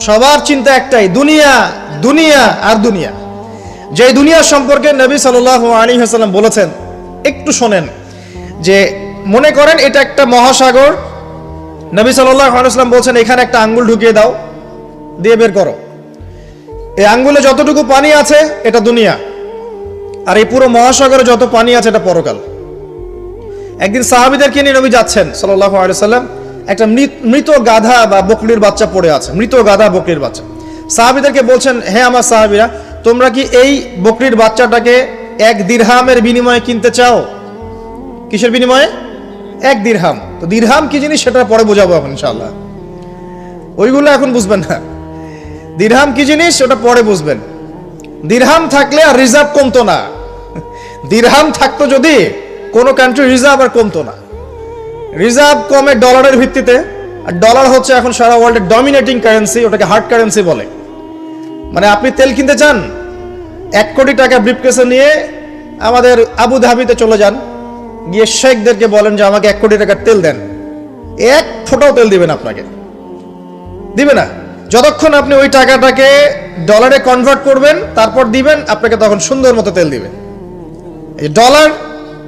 সবার চিন্তা একটাই, দুনিয়া দুনিয়া আর দুনিয়া। যে দুনিয়া সম্পর্কে নবী সাল্লাল্লাহু আলাইহি ওয়াসাল্লাম বলেছেন, একটু শোনেন। যে মনে করেন এটা একটা মহাসাগর, নবী সাল্লাল্লাহু আলাইহি ওয়াসাল্লাম বলছেন এখানে একটা আঙ্গুল ঢুকিয়ে দাও, দিয়ে বের করো। এই আঙ্গুলে যতটুকু পানি আছে এটা দুনিয়া, আর এই পুরো মহাসাগরে যত পানি আছে এটা পরকাল। একদিন সাহাবীদেরকে নিয়ে নবী যাচ্ছেন সাল্লাল্লাহু আলাইহি ওয়াসাল্লাম, একটা মৃত গাধা বা বকরির বাচ্চা পড়ে আছে, মৃত গাধা বকরির বাচ্চা। সাহাবীদেরকে বলছেন, হে আমার সাহাবীরা, তোমরা কি এই বকরির বাচ্চাটাকে 1 দিরহামের বিনিময়ে কিনতে চাও? কিসের বিনিময়ে? 1 দিরহাম। তো দিরহাম কি জিনিস সেটা পরে বোঝাবো এখন ইনশাআল্লাহ, ওইগুলো এখন বুঝবেন না। দিরহাম কি জিনিস ওটা পরে বুঝবেন। দিরহাম থাকলে আর রিজার্ভ কমতো না। দিরহাম থাকতো যদি কোনো কান্ট্রি রিজার্ভ আর কমতো না। রিজার্ভ কমে ডলারের ভিত্তিতে, আর ডলার হচ্ছে এখন সারা ওয়ার্ল্ডের ডমিনেটিং কারেন্সি, ওটাকে হার্ড কারেন্সি বলে। মানে আপনি তেল কিনতে চান, 1 কোটি টাকা ব্রিফকেসে নিয়ে আমাদের আবু ধাবিতে চলে যান, গিয়ে শেখদেরকে বলেন যে আমাকে 1 কোটি টাকার তেল দেন, 1 ফোঁটাও তেল দিবেন আপনাকে, দিবে না। যতক্ষণ আপনি ওই টাকাটাকে ডলারে কনভার্ট করবেন তারপর দিবেন, আপনাকে তখন সুন্দর মতো তেল দিবেন। Dollar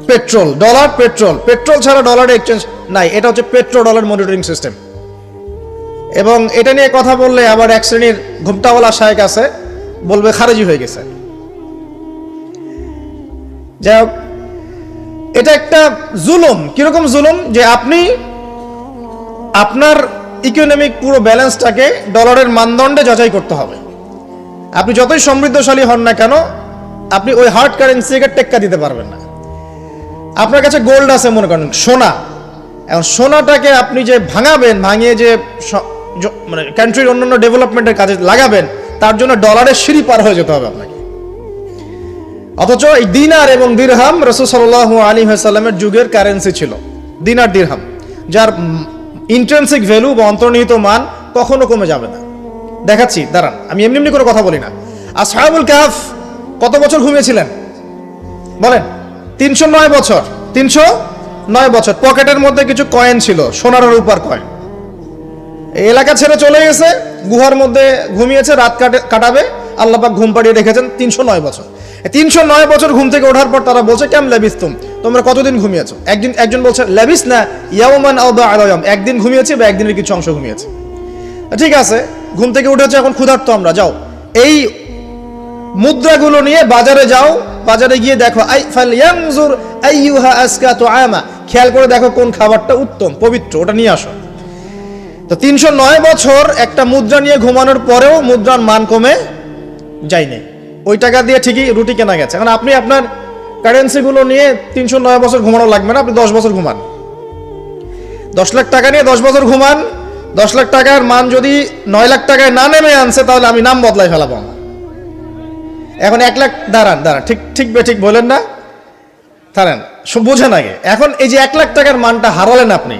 petrol, dollar petrol, petrol ছাড়া ডলারের এক্সচেঞ্জ নাই। এটা হচ্ছে পেট্রো ডলার মনিটরিং সিস্টেম। এবং এটা নিয়ে কথা বললে আবার এক শ্রেণীর ঘুমটাওয়ালা শায়েখ আছে, বলবে খারেজি হয়ে গেছে। যাই হোক, এটা একটা জুলুম। কিরকম জুলুম? যে আপনি আপনার ইকোনমিক পুরো ব্যালেন্সটাকে ডলারের মানদণ্ডে যাচাই করতে হবে। আপনি যতই সমৃদ্ধশালী হন না কেন, আপনি ওই হার্ড কারেন্সিকে টেক্কা দিতে পারবেন না। আপনার কাছে গোল্ড আছে, মনে করেন সোনা, এখন সোনাটাকে আপনি যে ভাঙাবেন, ভাঙিয়ে যে মানে কান্ট্রির অন্যান্য ডেভেলপমেন্টের কাজে লাগাবেন, তার জন্য ডলারের সিঁড়ি পার হয়ে যেতে হবে আপনাকে। অথচ এই দিনার এবং দিরহাম রাসূল সাল্লাল্লাহু আলাইহি ওয়াসাল্লামের যুগের কারেন্সি ছিল, দিনার দিরহাম, যার ইন্ট্রিনসিক ভ্যালু বা অন্তর্নিহিত মান কখনো কমে যাবে না। দেখাচ্ছি, দাঁড়ান, আমি এমনি এমনি করে কথা বলি না। আসহাবুল কাহফ কত বছর ঘুমিয়েছিলেন বলেন? 309 বছর। 309 বছর। পকেটের মধ্যে কিছু কয়েন ছিল, সোনার আর রূপার কয়েন। এই এলাকা ছেড়ে চলে গেছে, গুহার মধ্যে ঘুমিয়েছে, রাত কাটাবে, আল্লাহ পাক ঘুম পাড়িয়ে রেখেছেন 309 বছর। 309 বছর ঘুম থেকে ওঠার পর তারা বলছে, কেম লাবিস্তুম, তোমরা কতদিন ঘুমিয়েছো? একজন বলছে লাবিস না ইয়াওমান আও বা'দা ইয়াওম, একদিন ঘুমিয়েছি বা একদিনের কিছু অংশ ঘুমিয়েছি। ঠিক আছে, ঘুম থেকে উঠেছে, এখন ক্ষুধার্ত আমরা, যাও এই মুদ্রাগুলো নিয়ে বাজারে যাও, বাজারে গিয়ে দেখো ফালয়ানজুর আইয়ুহা আজকা তুআমা, খেয়াল করে দেখো কোন খাবারটা উত্তম পবিত্র, ওটা নিয়ে আসো। তো 309 বছর একটা মুদ্রা নিয়ে ঘুমানোর পরেও মুদ্রার মান কমে যায়নি। ওই টাকা দিয়ে ঠিকই রুটি কেনা গেছে। এখন আপনি আপনার কারেন্সিগুলো নিয়ে 309 বছর ঘুমানো লাগবে না, আপনি 10 বছর ঘুমান। 10 লাখ টাকা নিয়ে 10 বছর ঘুমান। 10 লাখ টাকার মান যদি 9 লাখ টাকায় না নেমে আনছে, তাহলে আমি নাম বদলাই ফেলাবো। এখন 1 লাখ, দাঁড়ান ঠিক বলেন না, দাঁড়ান, বোঝেন আগে। এখন এই যে 1 লাখ টাকার মানটা হারালেন আপনি,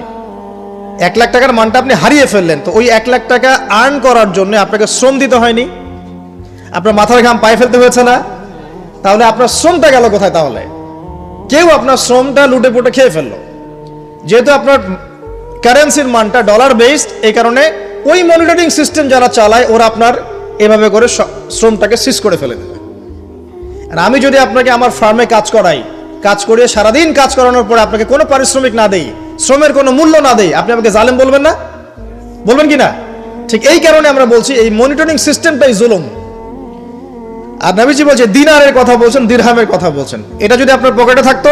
1 লাখ টাকার মানটা আপনি হারিয়ে ফেললেন, তো ওই 1 লাখ টাকা আর্ন করার জন্য আপনাকে শ্রম দিতে হয়নি? আপনার মাথার ঘাম পায়ে ফেলতে হয়েছে না? তাহলে আপনার শ্রমটা গেল কোথায়? তাহলে কেউ আপনার শ্রমটা লুটে পুটে খেয়ে ফেললো। যেহেতু আপনার কারেন্সির মানটা ডলার বেসড, এই কারণে ওই মনিটরিং সিস্টেম যারা চালায় ওরা আপনার এভাবে করে শ্রমটাকে সিজ করে ফেলে দেবে। আর আমি যদি আপনাকে আমার ফার্মে কাজ করিয়ে সারাদিন কাজ করানোর পরে আপনাকে কোনো পারিশ্রমিক না দেই, শ্রমের কোনো মূল্য না দেই, আপনি আমাকে জালেম বলবেন না? বলবেন কি না? ঠিক এই কারণে আমরা বলছি এই মনিটরিং সিস্টেমটাই জুলুম। আর নবীজি বলছে, দিনারের কথা বলছেন, দিরহামের কথা বলছেন। এটা যদি আপনার পকেটে থাকতো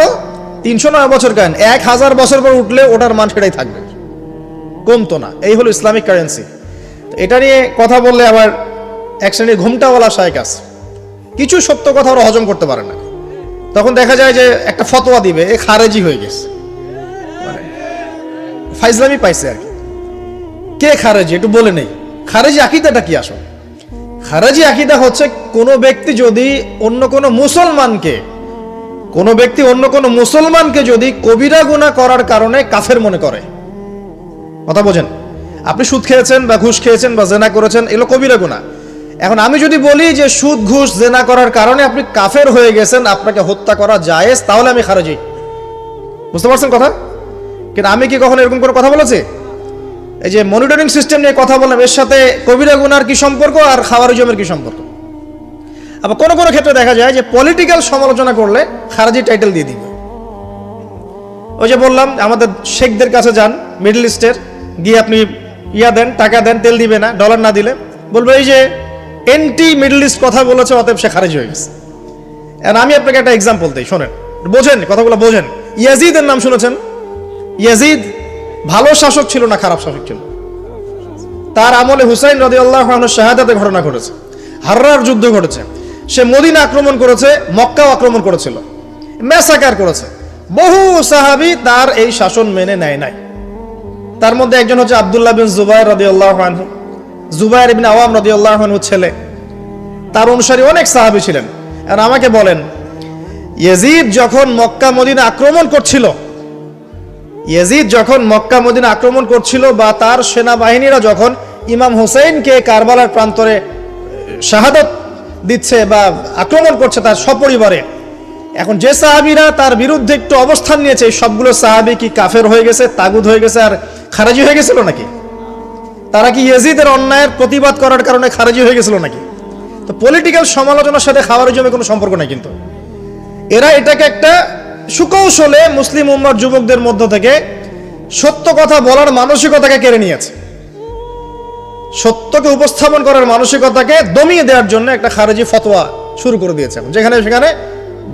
309 বছর কেন, 1000 বছর পর উঠলে ওটার মান সেটাই থাকবে, কমতো না। এই হলো ইসলামিক কারেন্সি। এটা নিয়ে কথা বললে আবার এক শ্রেণীর ঘুমটাওয়ালা শায়েখ আছে, কিছু সত্য কথা ওরা হজম করতে পারে না। তখন দেখা যায় যে একটা ফতোয়া দিবে, এ খারেজি হয়ে গেছে, মানে ফাইজলামি পাইছে আর কি। কে খারেজি একটু বলে নেই। খারেজি আকীদাটা কি আসলে? খারেজি আকীদা হচ্ছে কোনো ব্যক্তি যদি অন্য কোনো মুসলমানকে যদি কবিরা গুনাহ করার কারণে কাফের মনে করে। কথা বোঝেন? আপনি সুদ খেয়েছেন বা ঘুষ খেয়েছেন বা জেনা করেছেন, এগুলো কবিরা গুনাহ। এখন আমি যদি বলি যে সুদ ঘুষ জেনা করার কারণে আপনি কাফের হয়ে গেছেন, আপনাকে হত্যা করা জায়েজ, তাহলে আমি খারেজি। বুঝতে পারছেন কথা? কিন্তু আমি কি কখনো এরকম করে কথা বলেছি? এই যে মনিটরিং সিস্টেম নিয়ে কথা বললাম, এর সাথে কবিরা গুনার কি সম্পর্ক আর খাওয়ারিজমের কি সম্পর্ক? আবার কোনো কোনো ক্ষেত্রে দেখা যায় যে পলিটিক্যাল সমালোচনা করলে খারাজি টাইটেল দিয়ে দিবে। ওই যে বললাম আমাদের শেখদের কাছে যান মিডল ইস্টের, গিয়ে আপনি দেন, টাকা দেন, তেল দিবে না, ডলার না দিলে বলবো এই যে এন্টি মিডল ইস্ট কথা বলেছে, অতএব সে খারিজ হয়ে গেছে। আমি আপনাকে একটা এক্সাম্পল দিই, শোনেন, বোঝেন কথাগুলো বোঝেন। ইয়াজিদের নাম শুনেছেন? ইয়াজিদ ভালো শাসক ছিল না খারাপ শাসক ছিল? তার আমলে হুসাইন রাদিয়াল্লাহু আনহুর শাহাদাতের ঘটনা ঘটেছে, হাররার যুদ্ধ ঘটেছে, সে মদিনা আক্রমণ করেছে, মক্কাও আক্রমণ করেছিল, ম্যাসাকার করেছে। বহু সাহাবী তার এই শাসন মেনে নেয় নাই। তার মধ্যে একজন হচ্ছে আব্দুল্লাহ বিন জুবাইর রাদিয়াল্লাহু আনহু, জুবাইর ইবনে আওয়াম রাদিয়াল্লাহু আনহুর ছেলে। তার অনুসারী অনেক সাহাবী ছিলেন। আর আমাকে বলেন, ইয়াজিদ যখন মক্কা মদিনা আক্রমণ করছিল, বা তার সেনাবাহিনীরা যখন ইমাম হুসাইনকে কারবালার প্রান্তরে শাহাদাত দিচ্ছে বা আক্রমণ করছে তার সপরিবারে, এখন যে সাহাবীরা তার বিরুদ্ধে একটু অবস্থান নিয়েছে, সবগুলো সাহাবী কি কাফের হয়ে গেছে, তাগুত হয়ে গেছে আর খারেজি হয়ে গেছিল নাকি? তারা কি ইয়াজিদের অন্যায়ের প্রতিবাদ করার কারণে খারেজি হয়ে গেছিল নাকি? তো পলিটিক্যাল সমালোচনার সাথে খাওয়ারিজমের কোনো সম্পর্ক নাই। কিন্তু এরা এটাকে একটা সুকৌশলে মুসলিম উম্মার যুবকদের মধ্য থেকে সত্য কথা বলার মানসিকতাকে কেড়ে নিয়েছে, সত্যকে উপস্থাপন করার মানসিকতাকে দমিয়ে দেওয়ার জন্য একটা খারেজি ফতোয়া শুরু করে দিয়েছে। যেখানে সেখানে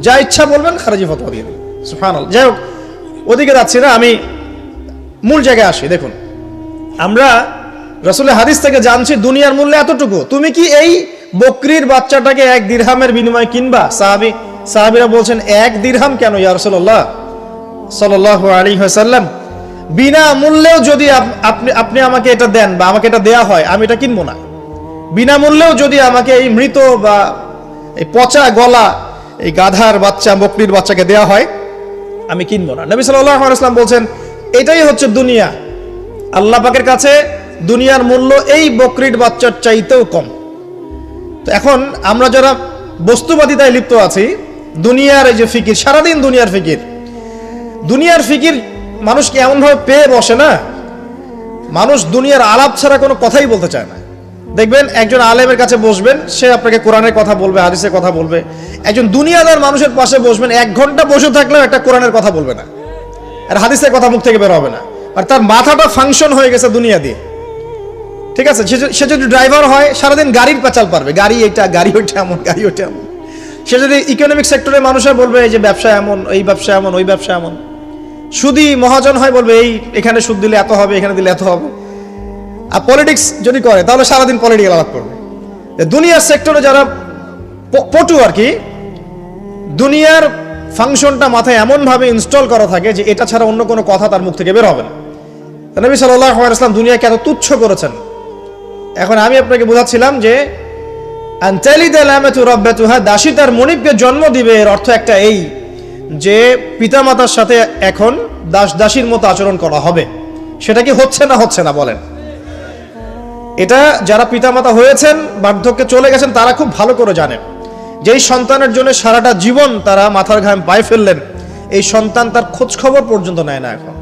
যা ইচ্ছা বলবেন খারেজি ফতোয়া দিয়ে দিন। সুবহানাল্লাহ। যাই হোক, ওদিকে যাচ্ছি না, আমি মূল জায়গায় আসি। দেখুন, আমরা রাসূলের হাদিস থেকে জানছি দুনিয়ার মূল্য এতটুকু, তুমি কি এই বকরির বাচ্চাটাকে 1 দিরহামের বিনিময়ে কিনবা? সাহাবীরা বলছেন 1 দিরহাম কেন ইয়া রাসূলুল্লাহ সাল্লাল্লাহু আলাইহি ওয়াসাল্লাম, বিনা মূল্যেও যদি আপনি আমাকে এটা দেন বা আমাকে এটা দেয়া হয়, আমি এটা কিনবো না। বিনামূল্যেও যদি আমাকে এই মৃত বা এই পচা গলা এই গাধার বাচ্চা বকরির বাচ্চাকে দেয়া হয়, আমি কিনবো না। নবী সাল্লাল্লাহু আলাইহি ওয়াসাল্লাম বলছেন এটাই হচ্ছে দুনিয়া। আল্লাহ পাকের কাছে দুনিয়ার মূল্য এই বকরির বাচ্চার চাইতেও কম। তো এখন আমরা যারা বস্তুবাদিতায় লিপ্ত আছি, দুনিয়ার এই যে ফিকির, সারাদিন দুনিয়ার ফিকির মানুষকে এমনভাবে পেয়ে বসে না, মানুষ দুনিয়ার আলাপ ছাড়া কোনো কথাই বলতে চায় না। দেখবেন একজন আলেমের কাছে বসবেন, সে আপনাকে কোরআনের কথা বলবে, হাদিসের কথা বলবে। একজন দুনিয়াদার মানুষের পাশে বসবেন, 1 ঘন্টা বসে থাকলেও একটা কোরআনের কথা বলবে না, আর হাদিসের কথা মুখ থেকে বের হবে না। আর তার মাথাটা ফাংশন হয়ে গেছে দুনিয়া দিয়ে, ঠিক আছে? সে যদি ড্রাইভার হয়, সারাদিন গাড়ির পেঁচাল পারবে, গাড়ি এটা, গাড়ি ওইটা এমন, গাড়ি ওইটা এমন। সে যদি ইকোনমিক সেক্টরের মানুষের বলবে এই যে ব্যবসা এমন, এই ব্যবসা এমন, ওই ব্যবসা এমন। সুদী মহাজন হয়, বলবে এই এখানে সুদ দিলে এত হবে, এখানে দিলে এত হবে। আর পলিটিক্স যদি করে তাহলে সারাদিন পলিটিক্যাল আলাপ করবে। দুনিয়ার সেক্টরে যারা পটু আর কি, দুনিয়ার ফাংশনটা মাথায় এমনভাবে ইনস্টল করা থাকে যে এটা ছাড়া অন্য কোনো কথা তার মুখ থেকে বের হবে না। নবী সাল্লাল্লাহু আলাইহি ওয়াসাল্লাম দুনিয়াকে এত তুচ্ছ করেছেন। এখন আমি আপনাকে বোঝাচ্ছিলাম যে দাসী তার মনিবকে জন্ম দিবে, এর অর্থ একটা এই যে পিতামাতার সাথে এখন দাসীর মতো আচরণ করা হবে। সেটা কি হচ্ছে না বলেন? এটা যারা পিতামাতা হয়েছেন, বার্ধক্যে চলে গেছেন, তারা খুব ভালো করে জানেন যেই সন্তানের জন্য সারাটা জীবন তারা মাথার ঘাম পায়ে ফেললেন, এই সন্তান তার খোঁজ খবর পর্যন্ত নেয় না। এখন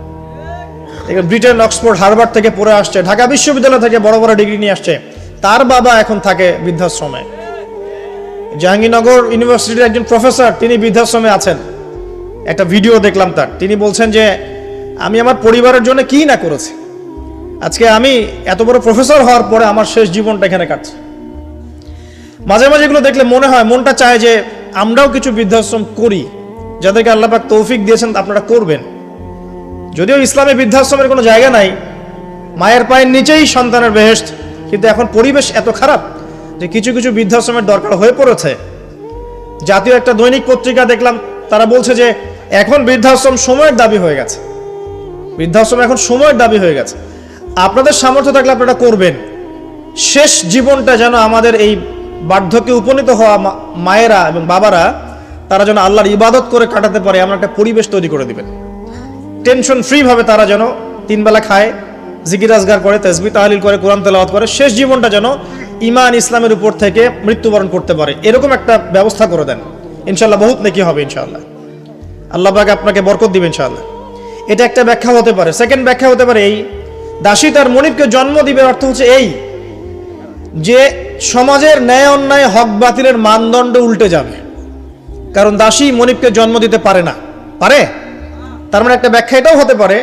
ব্রিটেন, অক্সফোর্ড, হার্ভার্ড থেকে পড়ে আসছে, ঢাকা বিশ্ববিদ্যালয় থেকে বড় বড় ডিগ্রি নিয়ে আসছে, তার বাবা এখন থাকে বৃদ্ধাশ্রমে। জাহাঙ্গীরনগর ইউনিভার্সিটির একজন প্রফেসর, তিনি বৃদ্ধাশ্রমে আছেন। একটা ভিডিও দেখলাম তার, তিনি বলছেন যে আমি আমার পরিবারের জন্য কি না করেছি, আজকে আমি এত বড় প্রফেসর হওয়ার পরে আমার শেষ জীবনটা এখানে কাটছে। মাঝে মাঝে এগুলো দেখলে মনে হয়, মনটা চায় যে আমরাও কিছু বৃদ্ধাশ্রম করি, যাদেরকে আল্লাহ পাক তৌফিক দিয়েছেন আপনারা করবেন। যদিও ইসলামে বৃদ্ধাশ্রমের কোনো জায়গা নাই, মায়ের পায়ের নিচেই সন্তানের বেহেশত, কিন্তু এখন পরিবেশ এত খারাপ যে কিছু কিছু বৃদ্ধাশ্রমের দরকার হয়ে পড়েছে। জাতীয় একটা দৈনিক পত্রিকা দেখলাম, তারা বলছে যে এখন বৃদ্ধাশ্রম সময়ের দাবি হয়ে গেছে, বৃদ্ধাশ্রম এখন সময়ের দাবি হয়ে গেছে। আপনাদের সামর্থ্য থাকলে আপনারা করবেন। শেষ জীবনটা যেন আমাদের এই বার্ধক্যে উপনীত হওয়া মায়েরা এবং বাবারা, তারা যেন আল্লাহর ইবাদত করে কাটাতে পারে এমন একটা পরিবেশ তৈরি করে দিবেন। টেনশন ফ্রি ভাবে তারা যেন 3 বেলা খায়, জিকির আজগার করে, তাসবিহ তাহলিল করে, কোরআন তেলাওয়াত করে, শেষ জীবনটা যেন ঈমান ইসলামের উপর থেকে মৃত্যুবরণ করতে পারে, এরকম একটা ব্যবস্থা করে দেন। ইনশাআল্লাহ বহুত নেকি হবে ইনশাআল্লাহ, আল্লাহ পাক আপনাকে বরকত দিবেন ইনশাআল্লাহ। এটা একটা ব্যাখ্যা হতে পারে। সেকেন্ড ব্যাখ্যা হতে পারে এই দাসী তার মনিবকে জন্ম দিবে অর্থ হচ্ছে এই যে সমাজের ন্যায় অন্যায় হক বাতিলের মানদণ্ড উল্টে যাবে, কারণ দাসী মনিবকে জন্ম দিতে পারে না। পারে? তার মানে একটা ব্যাখ্যা এটাও হতে পারে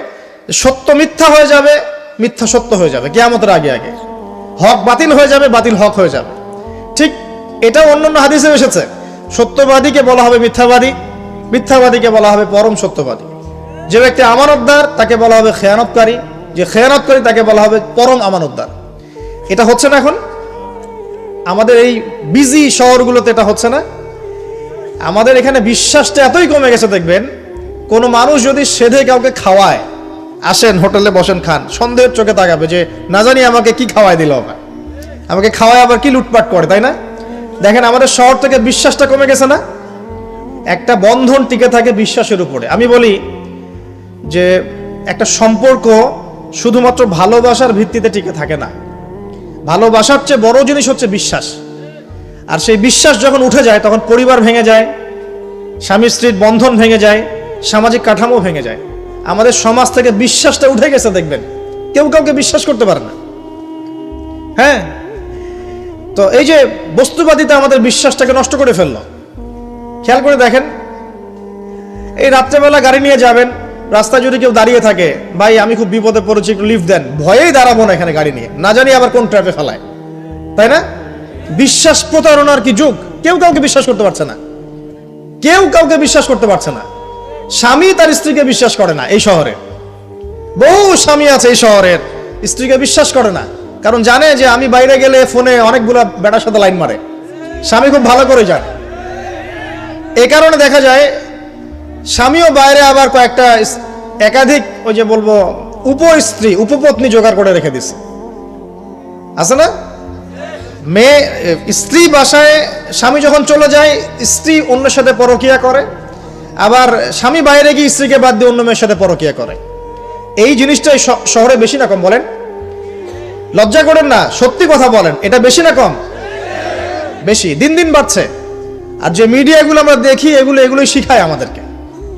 সত্য মিথ্যা হয়ে যাবে, মিথ্যা সত্য হয়ে যাবে কিয়ামতের আগে আগে, হক বাতিল হয়ে যাবে, বাতিল হক হয়ে যাবে। ঠিক এটাও অন্যান্য হাদিসে এসেছে, সত্যবাদীকে বলা হবে মিথ্যাবাদী, মিথ্যাবাদীকে বলা হবে পরম সত্যবাদী। যে ব্যক্তি আমানতদার তাকে বলা হবে খেয়ানতকারী, যে খেয়ানতকারী তাকে বলা হবে পরম আমানতদার। এটা হচ্ছে না এখন আমাদের এই বিজি শহরগুলোতে, এটা হচ্ছে না। আমাদের এখানে বিশ্বাসটা এতই কমে গেছে, দেখবেন কোনো মানুষ যদি সেধে কাউকে খাওয়ায়, আসেন হোটেলে বসেন খান, সন্দেহের চোখে তাকাবে যে না জানি আমাকে কি খাওয়াই দিল, আমাকে খাওয়ায় আবার কি লুটপাট করে, তাই না? দেখেন আমাদের শহর থেকে বিশ্বাসটা কমে গেছে না। একটা বন্ধন টিকে থাকে বিশ্বাসের উপরে। আমি বলি যে একটা সম্পর্ক শুধুমাত্র ভালোবাসার ভিত্তিতে টিকে থাকে না, ভালোবাসার চেয়ে বড় জিনিস হচ্ছে বিশ্বাস। আর সেই বিশ্বাস যখন উঠে যায় তখন পরিবার ভেঙে যায়, স্বামী স্ত্রীর বন্ধন ভেঙে যায়, সামাজিক কাঠামো ভেঙে যায়। আমাদের সমাজ থেকে বিশ্বাসটা উঠে গেছে, দেখবেন কেউ কাউকে বিশ্বাস করতে পারে না। হ্যাঁ, তো এই যে বস্তুবাদিতা আমাদের বিশ্বাসটাকে নষ্ট করে ফেললো। খেয়াল করে দেখেন, এই রাত্রেবেলা গাড়ি নিয়ে যাবেন, রাস্তায় যদি কেউ দাঁড়িয়ে থাকে, ভাই আমি খুব বিপদে পড়েছি একটু লিফট দেন, ভয়েই দাঁড়াবো না এখানে গাড়ি নিয়ে, না জানি আবার কোন ট্র্যাপে ফেলায়, তাই না? বিশ্বাস প্রতারণার কি যুগ, কেউ কাউকে বিশ্বাস করতে পারছে না, কেউ কাউকে বিশ্বাস করতে পারছে না। স্বামী তার স্ত্রীকে বিশ্বাস করে না। এই শহরে বহু স্বামী আছে এই শহরের, স্ত্রীকে বিশ্বাস করে না, কারণ জানে যে আমি বাইরে গেলে ফোনে অনেকগুলা বেটার সাথে লাইন মারে, স্বামী খুব ভালো করে জানে। এই কারণে দেখা যায় স্বামীও বাইরে আবার কয়েকটা একাধিক ওই যে বলবো উপস্ত্রী উপপত্নী জোগাড় করে রেখে দিছে, আছে না? মেয়ে স্ত্রী বাসায়, স্বামী যখন চলে যায় স্ত্রী অন্যের সাথে পরকিয়া করে, আবার স্বামী বাইরে গিয়ে স্ত্রীকে বাদ দিয়ে অন্য মেয়ের সাথে পরকিয়া করে। এই জিনিসটাই শহরে বেশি না কম বলেন? লজ্জা করেন না, সত্যি কথা বলেন, এটা বেশি না কম? বেশি, দিন দিন বাড়ছে। আর যে মিডিয়াগুলো আমরা দেখি এগুলোই শিখায় আমাদেরকে,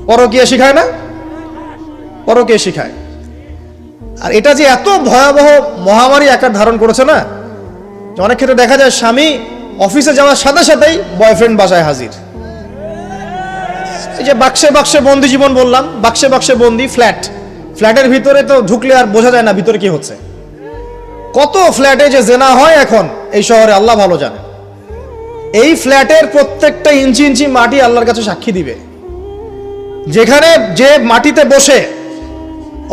পরকীয়া শিখায় না, পরকীয়া শিখায়। আর এটা যে এত ভয়াবহ মহামারী আকার ধারণ করেছে না, অনেক ক্ষেত্রে দেখা যায় স্বামী অফিসে যাওয়ার সাথে সাথেই বয়ফ্রেন্ড বাসায় হাজির। এই যে বাক্সে বাক্সে বন্দি জীবন বললাম, বাক্সে বাক্সে বন্দি ফ্ল্যাটের ভিতরে তো ঢুকলে আর বোঝা যায় না ভিতরে কি হচ্ছে। কত ফ্ল্যাটে যে জেনা হয় এখন এই শহরে আল্লাহ ভালো জানে। এই ফ্ল্যাটের প্রত্যেকটা ইঞ্চি ইঞ্চি মাটি আল্লাহর কাছে সাক্ষী দিবে। যেখানে যে মাটিতে বসে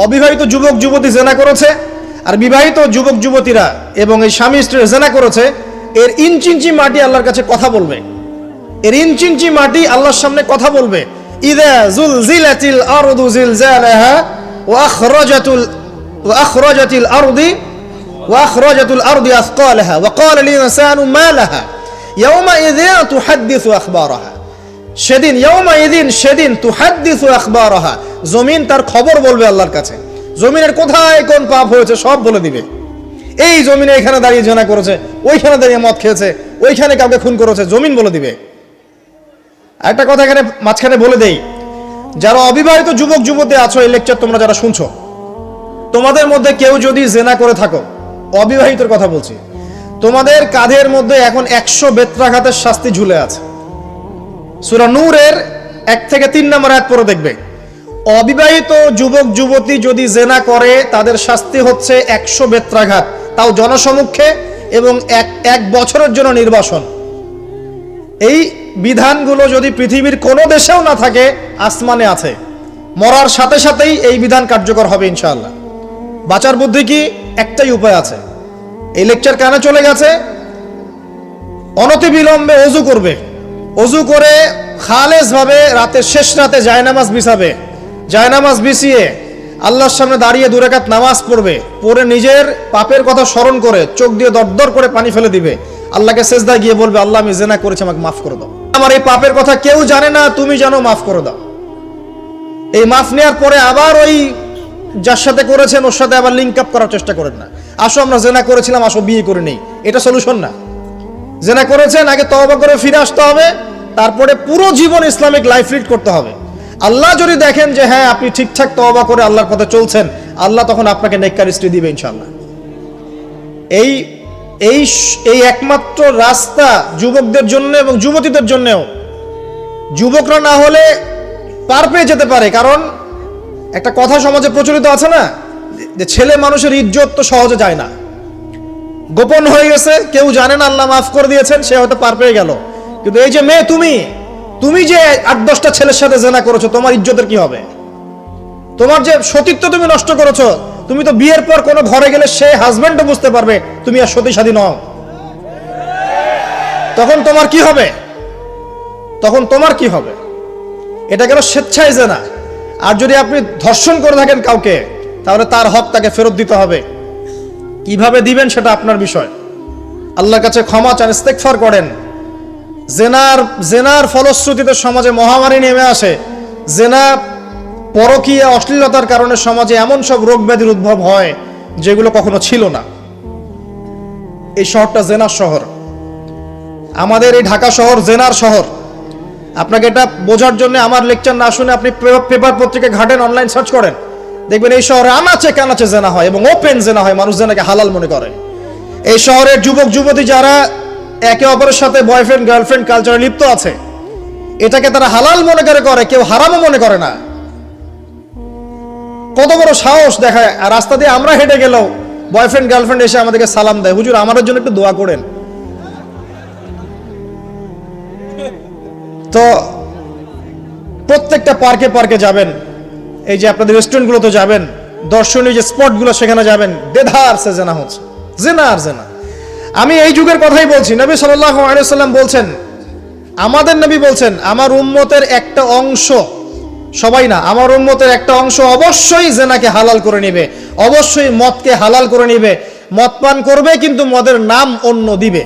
অবিবাহিত যুবক যুবতী জেনা করেছে আর বিবাহিত যুবক যুবতীরা এবং এই স্বামী স্ত্রী জেনা করেছে, এর ইঞ্চি ইঞ্চি মাটি আল্লাহর কাছে কথা বলবে, এর ইঞ্চি ইঞ্চি মাটি আল্লাহর সামনে কথা বলবে। ইযা যুলজিলাতিল আরদু জিলজালাহা ওয়া আখরাজাতিল আরদি আসকালাহা ওয়া ক্বালা লিল ইনসানু মা লাহা ইয়াওমাইযিন তুহাদ্দিসু আখবারাহা। সেদিন তুহাদ্দিসু আখবারাহা, জমিন তার খবর বলবে আল্লাহর কাছে। জমিনের কোথায় কোন পাপ হয়েছে সব বলে দিবে। এই জমিনে এখানে দাঁড়িয়ে জেনা করেছে, ওইখানে দাঁড়িয়ে মদ খেয়েছে, ওইখানে কাউকে খুন করেছে, জমিন বলে দিবে। একটা কথা এখানে মাঝখানে বলে দেই, যারা অবিবাহিত যুবক যুবতী আছো, এই লেকচার তোমরা যারা শুনছো, তোমাদের মধ্যে কেউ যদি জেনা করে থাকো, অবিবাহিতের কথা বলছি, তোমাদের কাঁধের মধ্যে এখন 100 বেত্রাঘাতের শাস্তি ঝুলে আছে। সূরা নূরের 1 থেকে 3 নম্বর আয়াত পড়ে দেখবে, অবিবাহিত যুবক যুবতী যদি জেনা করে তাদের শাস্তি হচ্ছে 100 বেত্রাঘাত, তাও জনসমক্ষে, এবং এক বছরের জন্য নির্বাসন। এই বিধানগুলো যদি পৃথিবীর কোনো দেশেও না থাকে, আসমানে আছে। মরার সাথে সাথেই এই বিধান কার্যকর হবে ইনশাআল্লাহ। বাঁচার বুদ্ধি কি? একটাই উপায় আছে। এই লেকচার কানে চলে গেছে, অনতিবিলম্বে ওযু করবে, ওযু করে খালেস ভাবে রাতের শেষ রাতে জায়নামাজ বিছাবে, জায়নামাজ বিছিয়ে আল্লাহর সামনে দাঁড়িয়ে 2 রাকাত নামাজ পড়বে, পড়ে নিজের পাপের কথা স্মরণ করে চোখ দিয়ে দরদর করে পানি ফেলে দিবে, আল্লাহকে সেজদায় গিয়ে বলবে, আল্লাহ আমি জেনা করেছি, আমাকে মাফ করে দাও, আমার এই পাপের কথা কেউ জানে না, তুমি জানো, মাফ করে দাও। এই মাফ নেওয়ার পরে আবার ওই যার সাথে করেছেন ওর সাথে আবার লিঙ্ক আপ করার চেষ্টা করেন না। আসো আমরা জেনা করেছিলাম, আসো বিয়ে করে নেই, এটা সলিউশন না। জেনা করেছেন, আগে তওবা করে ফিরে আসতে হবে, তারপরে পুরো জীবন ইসলামিক লাইফ লিড করতে হবে। আল্লাহ যদি দেখেন যে হ্যাঁ আপনি ঠিকঠাক তওবা করে আল্লাহর পথে চলছেন, আল্লাহ তখন আপনাকে নেককার স্ত্রী দিবে ইনশাআল্লাহ। এই এই এই একমাত্র রাস্তা যুবকদের জন্য এবং যুবতীদের জন্যও। যুবকরা না হলে পার পেয়ে যেতে পারে, কারণ একটা কথা সমাজে প্রচলিত আছে না, যে ছেলে মানুষের ইজ্জত তো সহজে যায় না, গোপন হয়ে গেছে, কেউ জানে না, আল্লাহ মাফ করে দিয়েছেন, সে হয়তো পার পেয়ে গেল। কিন্তু এই যে মেয়ে, তুমি যে 8-10টা ছেলের সাথে জেনা করেছো, তোমার ইজ্জতের কি হবে? তোমার যে সতীত্ব তুমি নষ্ট করেছো, তুমি তো বিয়ের পর কোনো ঘরে গেলে সে হাজবেন্ডও বুঝতে পারবে তুমি আর সতী সাধী নও। তখন তোমার কি হবে? এটা গেল স্বেচ্ছায় জেনা। আর যদি আপনি ধর্ষণ করে থাকেন কাউকে, তাহলে তার হক তাকে ফেরত দিতে হবে। কিভাবে দিবেন সেটা আপনার বিষয়। আল্লাহর কাছে ক্ষমা চান, ইস্তেগফার করেন। জেনার ফলশ্রুতিতে সমাজে মহামারী নেমে আসে। জেনা, পরকীয়া, অশ্লীলতার কারণে সমাজে এমন সব রোগ ব্যাধির উদ্ভব হয় যেগুলো কখনো ছিল না। এই শহরটা জেনার শহর, আমাদের এই ঢাকা শহর জেনার শহর। আপনাকে এটা বোঝার জন্য আমার লেকচার না শুনে আপনি পেপার পত্রিকা ঘাটেন, অনলাইন সার্চ করেন, দেখবেন এই শহরে আনাচে কানাচে জেনা হয় এবং ওপেন জেনা হয়। মানুষ জেনাকে হালাল মনে করে। এই শহরের যুবক যুবতী যারা একে অপরের সাথে বয়ফ্রেন্ড গার্লফ্রেন্ড কালচারে লিপ্ত আছে, এটাকে তারা হালাল মনে করে, কেউ হারামও মনে করে না। কত বড় সাহস দেখায়। আর রাস্তা দিয়ে আমরা হেঁটে গেলেও বয়ফ্রেন্ড গার্লফ্রেন্ড এসে আমাদেরকে সালাম দেয়, হুজুর আমাদের জন্য একটু দোয়া করেন। তো প্রত্যেকটা পার্কে যাবেন, এই যে আপনাদের রেস্টুরেন্টগুলোতে যাবেন, দর্শনীয় যে স্পটগুলো সেখানে যাবেন, দেধার সে জেনা হচ্ছে, জেনা আর জেনা। আমি এই যুগের কথাই বলছি। নবী সাল্লাল্লাহু আলাইহি ওয়াসাল্লাম বলছেন, আমাদের নবী বলছেন, আমার উম্মতের একটা অংশ, সবাই না, আমার উম্মতের একটা অংশ অবশ্যই জেনাকে হালাল করে নেবে, অবশ্যই মদকে হালাল করে নেবে, মদ পান করবে কিন্তু মদের নাম অন্য দিবে,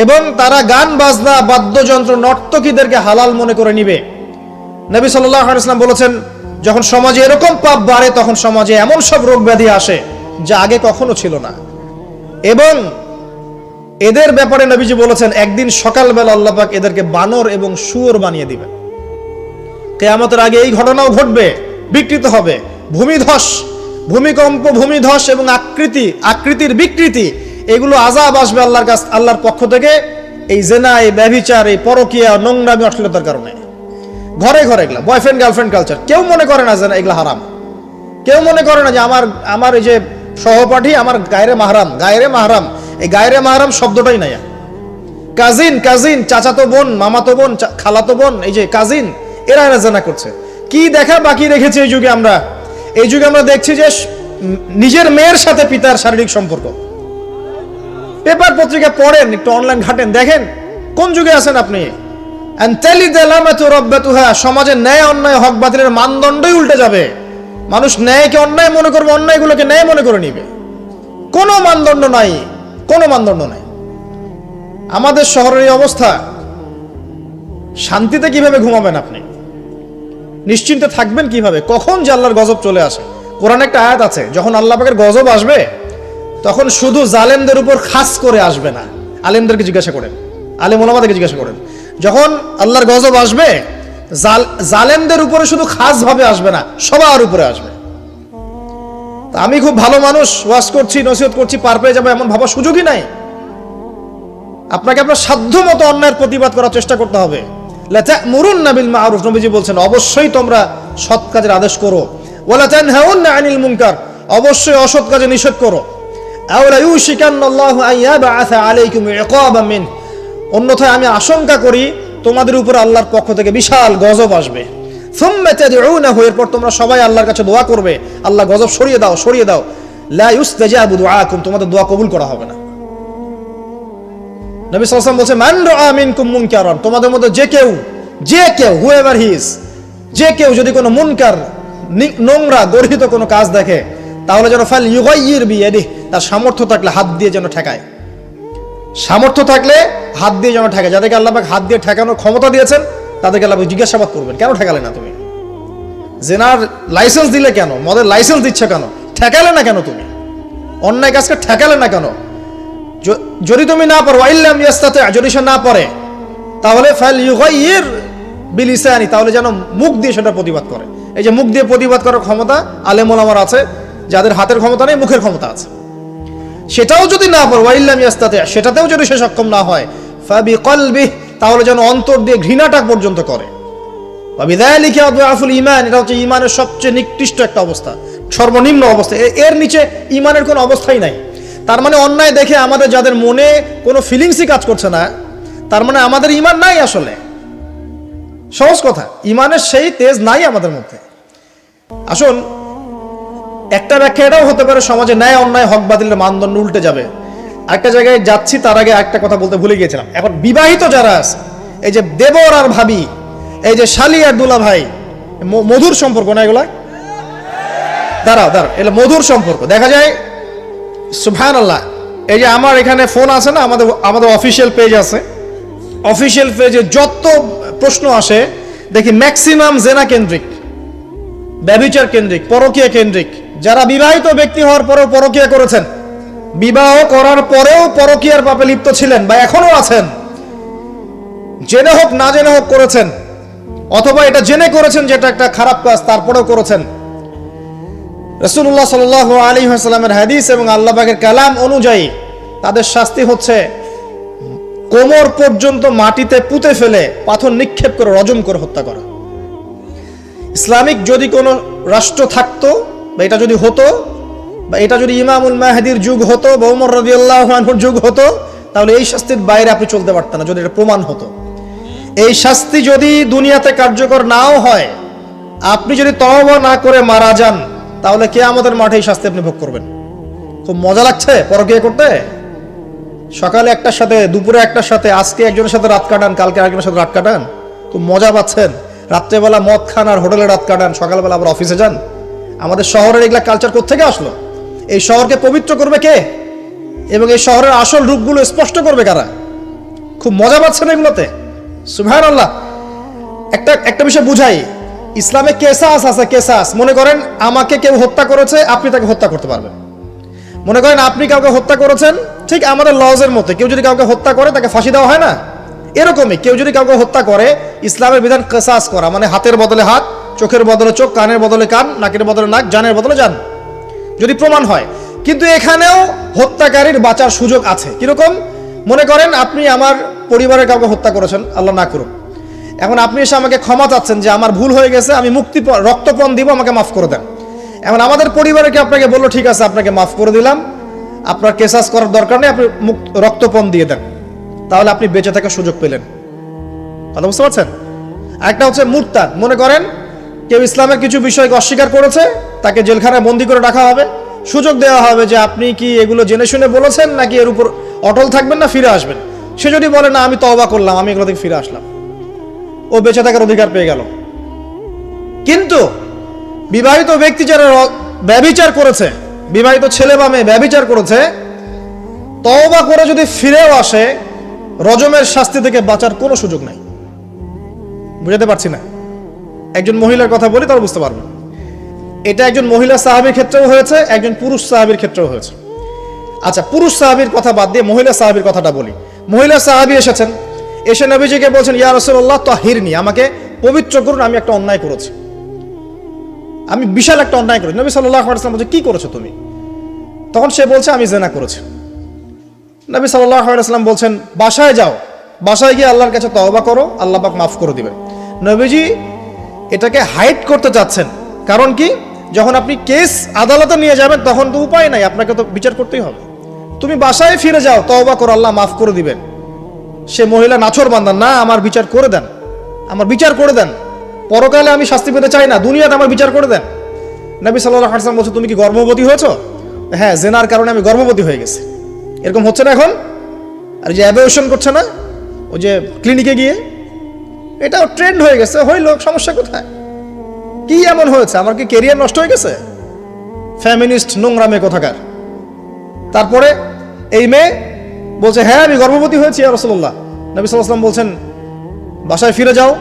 এবং তারা গান বাজনা বাদ্যযন্ত্র নর্তকীদেরকে হালাল মনে করে নিবে। নবী সাল্লাল্লাহু আলাইহি ওয়াসাল্লাম বলেছেন, যখন সমাজে এরকম পাপ বাড়ে তখন সমাজে এমন সব রোগ ব্যাধি আসে যা আগে কখনো ছিল না। এবং এদের ব্যাপারে নবীজি বলেছেন, একদিন সকালবেলা আল্লাহ পাক এদেরকে বানর এবং শুয়োর বানিয়ে দিবেন। কিয়ামতের আগে এই ঘটনাও ঘটবে, বিকৃত হবে। ভূমিকম্প, ভূমিধস এবং আকৃতির বিকৃতি, এগুলো আযাব আসবে আল্লাহর পক্ষ থেকে। এই জেনা, এই ব্যভিচার, এই পরকীয়া, নোংরামি, অশ্লীলতার কারণে ঘরে ঘরে এগুলা বয়ফ্রেন্ড গার্লফ্রেন্ড কালচার। কেউ মনে করে না যে এগুলা হারাম, কেউ মনে করে না যে আমার এই যে সহপাঠী আমার গায়রে মাহরাম। এই গায়রে মাহরাম শব্দটাই নাই। কাজিন, চাচাতো বোন, মামাতো বোন, খালাতো বোন, এই যে কাজিন, এরা জেনা করছে। কি দেখা বাকি রেখেছে এই যুগে আমরা দেখছি যে নিজের মেয়ের সাথে পিতার শারীরিক সম্পর্ক। পেপার পত্রিকা পড়েন, একটু অনলাইন ঘাটেন, দেখেন কোন যুগে আছেন আপনি। সমাজে ন্যায় অন্যায় হক বাতিলের মানদণ্ডই উল্টে যাবে। মানুষ ন্যায়কে অন্যায় মনে করবে, অন্যায়গুলোকে ন্যায় মনে করে নিবে। কোনো মানদণ্ড নাই। আমাদের শহরের এই অবস্থা, শান্তিতে কিভাবে ঘুমাবেন আপনি? নিশ্চিন্তে থাকবেন কিভাবে? কখন যে আল্লাহর গজব চলে আসে। কোরআনে একটা আয়াত আছে, যখন আল্লাহ পাকের গজব আসবে তখন শুধু জালেমদের উপর খাস করে আসবে না। আলেমদেরকে জিজ্ঞাসা করেন, আলেম ওলামাদেরকে জিজ্ঞাসা করেন, যখন আল্লাহর গজব আসবে জালেমদের উপরে শুধু খাস ভাবে আসবে না, সবার উপরে আসবে। আমি খুব ভালো মানুষ, ওয়াজ করছি, নসিহত করছি, পার পেয়ে যাবো এমন ভাবার সুযোগই নাই। আপনাকে আপনার সাধ্য মতো অন্যায়ের প্রতিবাদ করার চেষ্টা করতে হবে। লা তা'মুরুন্না বিল মা'রুফ, নবীজি বলছেন, অবশ্যই তোমরা সৎ কাজের আদেশ করো। ওয়া লা তানহাউন্না আনিল মুনকার, অবশ্যই অসৎ কাজে নিষেধ করো। আও লা ইউশিকান্নাল্লাহু আন ইয়াবআসা আলাইকুম ইকাবাম মিন, অন্যথায় আমি আশঙ্কা করি তোমাদের উপর আল্লাহর পক্ষ থেকে বিশাল গজব আসবে। সুম্মা তাদউনাহু, এরপর তোমরা সবাই আল্লাহর কাছে দোয়া করবে, আল্লাহ গজব সরিয়ে দাও। লা ইউস্তাজাবু দুআকুম, তোমাদের দোয়া কবুল করা হবে না। নবী সাল্লাল্লাহু আলাইহি ওয়াসাল্লাম বলেছেন, মান রাআ মিনকুম মুনকারান, তোমাদের মধ্যে যে কেউ হুএভার হি ইজ, যে কেউ যদি কোনো মুনকার, নোংরা গর্হিত কোনো কাজ দেখে, তাহলে যেন ফাল ইউগাইয়ির বিয়াদিহি, তার সামর্থ্য থাকলে হাত দিয়ে যেন ঠেকায়। যাদেরকে আল্লাহ পাক হাত দিয়ে ঠেকানোর ক্ষমতা দিয়েছেন তাদেরকে আল্লাহ জিজ্ঞাসাবাদ করবেন, কেন ঠেকালে না তুমি? জেনার লাইসেন্স দিলে কেন? মদের লাইসেন্স দিচ্ছে কেন? ঠেকালে না কেন? তুমি অন্যায় কাজকে ঠেকালে না কেন? যদি তুমি না পারো, আইল্লাম ইয়াস্তাতি, যদি সে না পারে, তাহলে ফাল ইউগাইয়ির বিলিসানি, তাহলে যেন মুখ দিয়ে সেটা প্রতিবাদ করে। এই যে মুখ দিয়ে প্রতিবাদ করার ক্ষমতা আলেম ওলামার আছে, যাদের হাতের ক্ষমতা নেই মুখের ক্ষমতা আছে। সেটাও যদি না পারে, ওয়াইল্লাম ইয়াস্তাতি, সেটাতেও যদি সে সক্ষম না হয়, ফাবিকলবিহি, তাহলে যেন অন্তর দিয়ে ঘৃণাটা পর্যন্ত করে। ওয়াবিযালিকা আদআফুল ঈমান, এটা হচ্ছে ঈমানের সবচেয়ে নিকৃষ্ট একটা অবস্থা, সর্বনিম্ন অবস্থা। এর নিচে ঈমানের কোনো অবস্থাই নাই। তার মানে অন্যায় দেখে আমাদের যাদের মনে কোনো ফিলিংসই কাজ করছে না, তার মানে আমাদের ঈমান নাই আসলে। সহজ কথা, ঈমানের সেই তেজ নাই আমাদের মধ্যে। আসুন, একটা ব্যাখ্যা এটাও হতে পারে সমাজে ন্যায় অন্যায় হক বাতিলের মানদণ্ড উল্টে যাবে। একটা জায়গায় যাচ্ছি, তার আগে একটা কথা বলতে ভুলে গিয়েছিলাম। এখন বিবাহিত যারা আছে, এই যে দেবর আর ভাবি, এই যে শালি আর দুলা ভাই, মধুর সম্পর্ক না এগুলা? দাঁড়াও, এটা মধুর সম্পর্ক। দেখা যায় সুবহানাল্লাহ, এই যে আমার এখানে ফোন আছে না, আমাদের অফিসিয়াল পেজ আছে, অফিসিয়াল পেজে যত প্রশ্ন আসে দেখি ম্যাক্সিমাম জেনা কেন্দ্রিক, ব্যভিচার কেন্দ্রিক, পরকীয়া কেন্দ্রিক। যারা বিবাহিত ব্যক্তি হওয়ার পরেও পরকীয়া করেছেন, বিবাহ করার পরেও পরকীয়ার পাপে লিপ্ত ছিলেন বা এখনো আছেন, জেনে হোক না জেনে হোক করেছেন, অথবা এটা জেনে করেছেন যেটা একটা খারাপ কাজ, তারপরেও করেছেন। রাসূলুল্লাহ সাল্লাল্লাহু আলাইহি ওয়াসাল্লামের হাদিস এবং আল্লাহ পাকের কালাম অনুযায়ী তাদের শাস্তি হচ্ছে কোমর পর্যন্ত মাটিতে পুঁতে ফেলে পাথর নিক্ষেপ করে রজম করে হত্যা করা। ইসলামিক যদি কোনো রাষ্ট্র থাকতো, বা এটা যদি হতো, বা এটা যদি ইমামুল মাহদির যুগ হতো বা ওমর রাদিয়াল্লাহু আনহুর যুগ হতো, তাহলে এই শাস্তির বাইরে আপনি চলতে পারতেন না, যদি এটা প্রমাণ হতো। এই শাস্তি যদি দুনিয়াতে কার্যকর নাও হয়, আপনি যদি তওবা না করে মারা যান, তাহলে কিয়ামতের মাঠে এই শাস্তি আপনি ভোগ করবেন। খুব মজা লাগছে পরকীয়া করতে। সকালে একটার সাথে, দুপুরে একটার সাথে, আজকে একজনের সাথে রাত কাটান, কালকে আরেকজনের সাথে রাত কাটান, খুব মজা পাচ্ছেন। রাত্রেবেলা মদ খান আর হোটেলে রাত কাটান, সকালবেলা আবার অফিসে যান। আমাদের শহরের এগুলা কালচার কোত্থেকে আসলো? এই শহরকে পবিত্র করবে কে, এবং এই শহরের আসল রূপগুলো স্পষ্ট করবে কারা? খুব মজা পাচ্ছেন এগুলোতে। সুবহানাল্লাহ। একটা বিষয় বুঝাই, ইসলামে কেসাস আছে, কেসাস। মনে করেন আমাকে কেউ হত্যা করেছে, আপনি তাকে হত্যা করতে পারবেন। মনে করেন আপনি কাউকে হত্যা করেছেন, ঠিক আমাদের লজের মধ্যে কেউ যদি কাউকে হত্যা করে তাকে ফাঁসি দেওয়া হয় না, এরকমই কেউ যদি কাউকে হত্যা করে, ইসলামের বিধান কেসাস করা, মানে হাতের বদলে হাত, চোখের বদলে চোখ, কানের বদলে কান, নাকের বদলে নাক, জানের বদলে জান, যদি প্রমাণ হয়। কিন্তু এখানেও হত্যাকারীর বাঁচার সুযোগ আছে। কিরকম? মনে করেন আপনি আমার পরিবারের কাউকে হত্যা করেছেন, আল্লাহ না করুন। এখন আপনি এসে আমাকে ক্ষমা চাচ্ছেন যে আমার ভুল হয়ে গেছে, আমি রক্তপণ দিব, আমাকে মাফ করে দেন। এখন আমাদের পরিবারে কি আপনাকে বললো ঠিক আছে আপনাকে মাফ করে দিলাম, আপনার কেসাস করার দরকার নেই, আপনি রক্তপণ দিয়ে দেন, তাহলে আপনি বেঁচে থাকার সুযোগ পেলেন। কথা বুঝতে পারছেন? একটা হচ্ছে মুরতাদ। মনে করেন কেউ ইসলামের কিছু বিষয়কে অস্বীকার করেছে, তাকে জেলখানায় বন্দি করে রাখা হবে, সুযোগ দেওয়া হবে যে আপনি কি এগুলো জেনে শুনে বলেছেন, নাকি এর উপর অটল থাকবেন না ফিরে আসবেন। সে যদি বলে না আমি তওবা করলাম, আমি এগুলো থেকে ফিরে আসলাম, ও বেঁচে থাকার অধিকার পেয়ে গেল। কিন্তু বিবাহিত ব্যক্তি যারা ব্যভিচার করেছে, বিবাহিত ছেলে বা মেয়ে ব্যভিচার করেছে, তওবা করে যদি ফিরেও আসে, রজমের শাস্তি থেকে বাঁচার কোনো সুযোগ নাই। বুঝাতে পারছি না? একজন মহিলার কথা বলি তাহলে বুঝতে পারবেন। এটা একজন মহিলা সাহাবীর ক্ষেত্রেও হয়েছে, একজন পুরুষ সাহাবীর ক্ষেত্রেও হয়েছে। আচ্ছা, পুরুষ সাহাবীর কথা বাদ দিয়ে মহিলা সাহাবীর কথাটা বলি। মহিলা সাহাবী এসেছেন, এসে নবীজিকে বলছেন ইয়া রাসূলুল্লাহ তাহিরনি, আমাকে পবিত্র করুন, আমি একটা অন্যায় করেছি, আমি বিশাল একটা অন্যায় করেছি। নবী সাল্লাল্লাহু আলাইহি ওয়াসাল্লাম বলছে কি করেছো তুমি? তখন সে বলছে আমি জিনা করেছি। নবী সাল্লাল্লাহু আলাইহি ওয়াসাল্লাম বলছেন বাসায় যাও, বাসায় গিয়ে আল্লাহর কাছে তওবা করো, আল্লাহ পাক মাফ করে দিবেন। নবীজি এটাকে হাইড করতে চাচ্ছেন, কারণ কি, যখন আপনি কেস আদালতে নিয়ে যাবেন তখন তো উপায় নাই, আপনাকে তো বিচার করতেই হবে। তুমি বাসায় ফিরে যাও, তওবা করো, আল্লাহ মাফ করে দিবেন। সে মহিলা নাছোড়বান্দা, না আমার বিচার করে দেন, আমার বিচার করে দেন, পরকালে আমি শাস্তি পেতে চাই না, দুনিয়াতে আমার বিচার করে দেন। নবী সাল্লাল্লাহু আলাইহি ওয়াসাল্লাম বলছে তুমি কি গর্ভবতী হয়েছো? হ্যাঁ, জেনার কারণে আমি গর্ভবতী হয়ে গেছি। এরকম হচ্ছে না এখন? আর যে অ্যাবর্শন করছে না, ওই যে ক্লিনিকে গিয়ে, এটা ট্রেন্ড হয়ে গেছে, হইলো, সমস্যা কোথায়? কি এমন হয়েছে? আমার কি ক্যারিয়ার নষ্ট হয়ে গেছে? ফ্যামিনিস্ট নোংরা মেয়ে কোথাকার। তারপরে এই মেয়ে বলছে হ্যাঁ আমি গর্ভবতী হয়েছি ইয়া রাসূলুল্লাহ। নবী সাল্লাল্লাহু আলাইহি ওয়াসাল্লাম বলছেন বাসায় ফিরে যাও,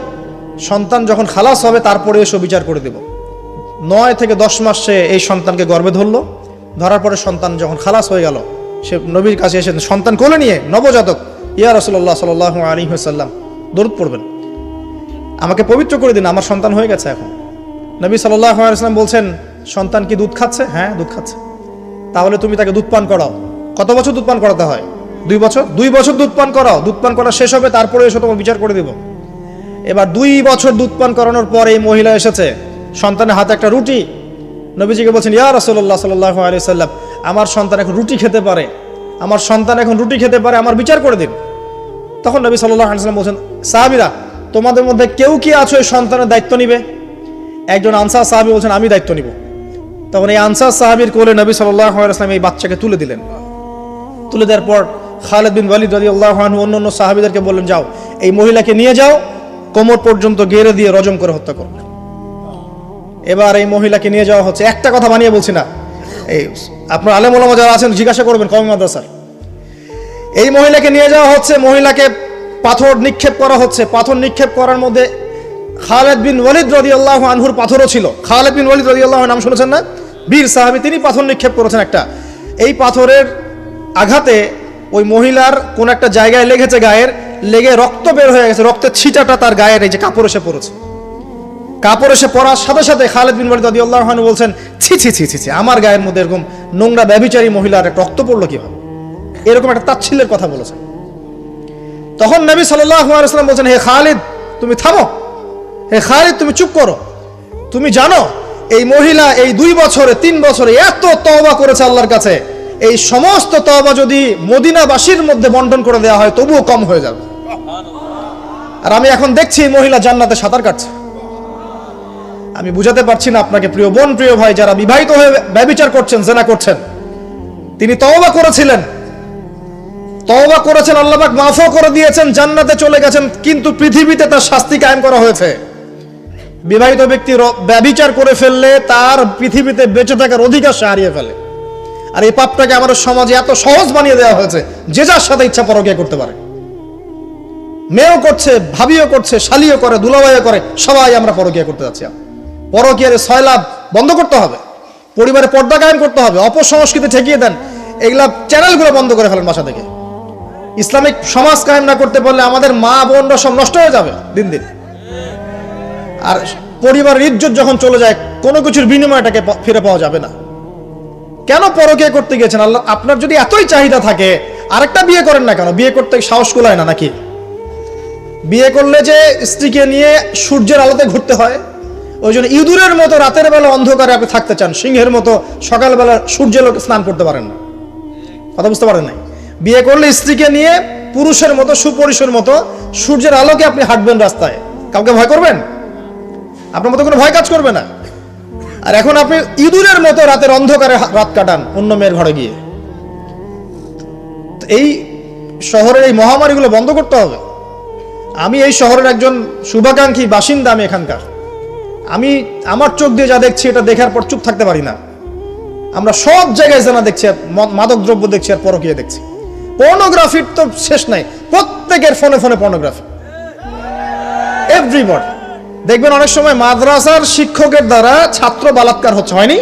সন্তান যখন খালাস হবে তারপরে এসে বিচার করে দেব। 9 থেকে 10 মাস সে এই সন্তানকে গর্ভে ধরলো, ধরার পরে সন্তান যখন খালাস হয়ে গেল, সে নবীর কাছে এসে সন্তান কোলে নিয়ে, নবজাতক, ইয়া রাসূলুল্লাহ সাল্লাল্লাহু আলাইহি ওয়াসাল্লাম দরুদ পড়বেন। আমাকে পবিত্র করে দিন, আমার সন্তান হয়ে গেছে এখন। নবী সাল্লাল্লাহু আলাইহি ওয়াসাল্লাম বলছেন, সন্তান কি দুধ খাচ্ছে? হ্যাঁ, দুধ খাচ্ছে। তাহলে তুমি তাকে দুধ পান করাও। কত বছর দুধ পান করাতে হয়? 2 বছর। 2 বছর দুধ পান করাও। দুধ পান করা শেষ হবে, তারপরে এসে তোমার বিচার করে দেব। এবার 2 বছর দুধ পান করানোর পর এই মহিলা এসেছে, সন্তানের হাতে একটা রুটি। নবীজিকে বলছেন, ইয়া রাসূলুল্লাহ সাল্লাল্লাহু আলাইহি ওয়াসাল্লাম, আমার সন্তান এখন রুটি খেতে পারে, আমার সন্তান এখন রুটি খেতে পারে, আমার বিচার করে দিন। তখন নবী সাল্লাল্লাহু আলাইহি ওয়াসাল্লাম বলছেন, সাহাবীরা, তোমাদের মধ্যে কেউ কি আছো এই সন্তানের দায়িত্ব নিবে? একজন আনসার সাহাবী বলছেন, আমি দায়িত্ব নিব। তখন এই আনসার সাহাবীর কোলে নবী সাল্লাল্লাহু আলাইহি ওয়াসাল্লাম এই বাচ্চাকে তুলে দিলেন। তুলে দেওয়ার পর খালিদ বিন ওয়ালিদ রাদিয়াল্লাহু আনহু অন্য সাহাবীদেরকে বললেন, যাও এই মহিলাকে নিয়ে যাও, কোমর পর্যন্ত গেড়ে দিয়ে রজম করে হত্যা করো। এবার এই মহিলাকে নিয়ে যাওয়া হচ্ছে। একটা কথা বানিয়ে বলছি না, এই আপনার আলেম ওলামা যারা আছেন জিজ্ঞাসা করবেন কওমি মাদ্রাসার। এই মহিলাকে নিয়ে যাওয়া হচ্ছে, মহিলাকে পাথর নিক্ষেপ করা হচ্ছে। পাথর নিক্ষেপ করার মধ্যে খালিদ বিন ওয়ালিদ রাদিয়াল্লাহু আনহুর পাথরও ছিল। খালিদ বিন ওয়ালিদ রাদিয়াল্লাহু আনহু নাম শুনেছেন না? বীর সাহাবী, তিনি পাথর নিক্ষেপ করেছেন একটা। এই পাথরের আঘাতে ওই মহিলার কোন একটা জায়গায় লেগেছে, গায়ের লেগে রক্ত বের হয়ে গেছে। রক্তের ছিটাটা তার গায়ের এই যে কাপড় এসে পড়েছে। কাপড় এসে পড়ার সাথে সাথে খালিদ বিন ওয়ালিদ রাদিয়াল্লাহু আনহু বলছেন, ছি ছি ছি ছি ছি, আমার গায়ের মধ্যে এরকম নোংরা ব্যভিচারী মহিলার রক্ত পড়লো কিভাবে? এরকম একটা তাচ্ছিল্যের কথা বলেছেন। তখন নবী সাল্লাল্লাহু আলাইহি ওয়াসাল্লাম বলছেন, হে খালিদ তুমি থামো, হে খালিদ তুমি চুপ করো। তুমি জানো এই মহিলা এই 2 বছরে 3 বছরে এত তওবা করেছে আল্লাহর কাছে, এই সমস্ত তওবা যদি মদিনাবাসীর মধ্যে বন্টন করে দেওয়া হয় তবুও কম হয়ে যাবে। আর আমি এখন দেখছি এই মহিলা জান্নাতে সাঁতার কাটছে। আমি বুঝাতে পারছি না আপনাকে প্রিয় বোন, প্রিয় ভাই, যারা বিবাহিত হয়ে ব্যভিচার করছেন, জিনা করছেন, তিনি তওবা করেছিলেন, তওবা করেছেন, আল্লাহ পাক মাফও করে দিয়েছেন, জান্নাতে চলে গেছেন, কিন্তু পৃথিবীতে তার শাস্তি কায়েম করা হয়েছে। বিবাহিত ব্যক্তি ব্যভিচার করে ফেললে তার পৃথিবীতে বেঁচে থাকার অধিকার সে হারিয়ে ফেলে। আর এই পাপটাকে আমাদের সমাজে এত সহজ বানিয়ে দেওয়া হয়েছে, যে যার সাথে ইচ্ছা পরকীয়া করতে পারে। মেয়েও করছে, ভাবিও করছে, শালিও করে, দুলাভাইও করে, সবাই আমরা পরকীয়া করতে যাচ্ছি। পরকীয়ার সয়লাভ বন্ধ করতে হবে, পরিবারে পর্দা কায়েম করতে হবে, অপসংস্কৃতি ঠেকিয়ে দেন, এগুলা চ্যানেলগুলো বন্ধ করে ফেলেন বাসা থেকে। ইসলামিক সমাজ কায়েম না করতে পারলে আমাদের মা বোনরা সব নষ্ট হয়ে যাবে দিন দিন। আর পরিবারের ইজ্জত যখন চলে যায়, কোনো কিছুর বিনিময়টাকে ফিরে পাওয়া যাবে না। কেন পরকীয়া করতে গেছেন? আল্লাহ, আপনার যদি এতই চাহিদা থাকে আরেকটা বিয়ে করেন না কেন? বিয়ে করতে সাহস কুলায় না নাকি? বিয়ে করলে যে স্ত্রীকে নিয়ে সূর্যের আলোতে ঘুরতে হয়, ওই জন্য ইঁদুরের মতো রাতের বেলা অন্ধকারে আপনি থাকতে চান, সিংহের মতো সকালবেলা সূর্যের লোকে স্নান করতে পারেন না। কথা বুঝতে পারেন নাই? বিয়ে করলে স্ত্রীকে নিয়ে পুরুষের মতো, সুপুরুষের মতো সূর্যের আলোকে আপনি হাঁটবেন রাস্তায়, কাউকে ভয় করবেন? আপনার মতো কোনো ভয় কাজ করবে না। আর এখন আপনি ইঁদুরের মতো রাতের অন্ধকারে রাত কাটান অন্য মেয়ের ঘরে গিয়ে। এই শহরের এই মহামারীগুলো বন্ধ করতে হবে। আমি এই শহরের একজন শুভাকাঙ্ক্ষী বাসিন্দা, আমি এখানকার। আমি আমার চোখ দিয়ে যা দেখছি, এটা দেখার পর চুপ থাকতে পারি না। আমরা সব জায়গায় জানা দেখছি, মাদক দ্রব্য দেখছি, আর পরকীয়া দেখছি। পর্নোগ্রাফির তো শেষ নাই, প্রত্যেকের ফোনে ফোনে পর্নোগ্রাফি, এভরিবডি। দেখবেন অনেক সময় মাদ্রাসার শিক্ষকের দ্বারা ছাত্র বালাৎকার হচ্ছে, হয়নি?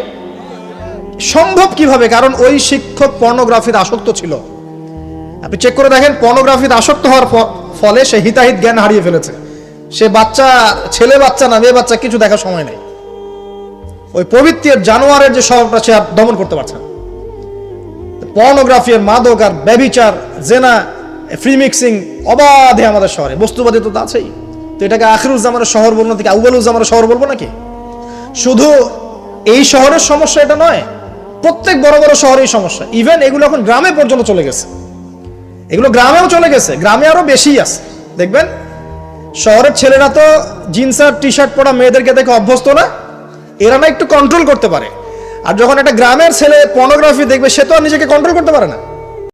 সম্ভব কিভাবে? কারণ ওই শিক্ষক পর্নোগ্রাফিতে আসক্ত ছিল। আপনি চেক করে দেখেন, পর্নোগ্রাফিতে আসক্ত হওয়ার ফলে সে হিতাহিত জ্ঞান হারিয়ে ফেলেছে। সে বাচ্চা, ছেলে বাচ্চা না মেয়ে বাচ্চা, কিছু দেখার সময় নেই। ওই পবিত্র জানোয়ারের যে স্বভাবটা সে আর দমন করতে পারছে না। পর্নোগ্রাফি আর মাদক আর ব্যভিচার, জেনা, ফ্রি মিক্সিং অবাধে আমাদের শহরে। বস্তুবাদী তো আছেই। তো এটাকে আখিরুজ্জামানের শহর বলবো না, থেকে আউয়ালুজ্জামানের শহর বলবো নাকি? শুধু এই শহরের সমস্যা এটা নয়, প্রত্যেক বড় বড় শহরেই সমস্যা। ইভেন এগুলো এখন গ্রামে পর্যন্ত চলে গেছে। এগুলো গ্রামেও চলে গেছে, গ্রামে আরো বেশি আছে। দেখবেন শহরের ছেলেরা তো জিন্স আর টি শার্ট পরা মেয়েদেরকে দেখে অভ্যস্ত না, এরা না একটু কন্ট্রোল করতে পারে। আর যখন একটা গ্রামের ছেলে পর্নোগ্রাফি দেখবে, সে তো আর নিজেকে কন্ট্রোল করতে পারে না।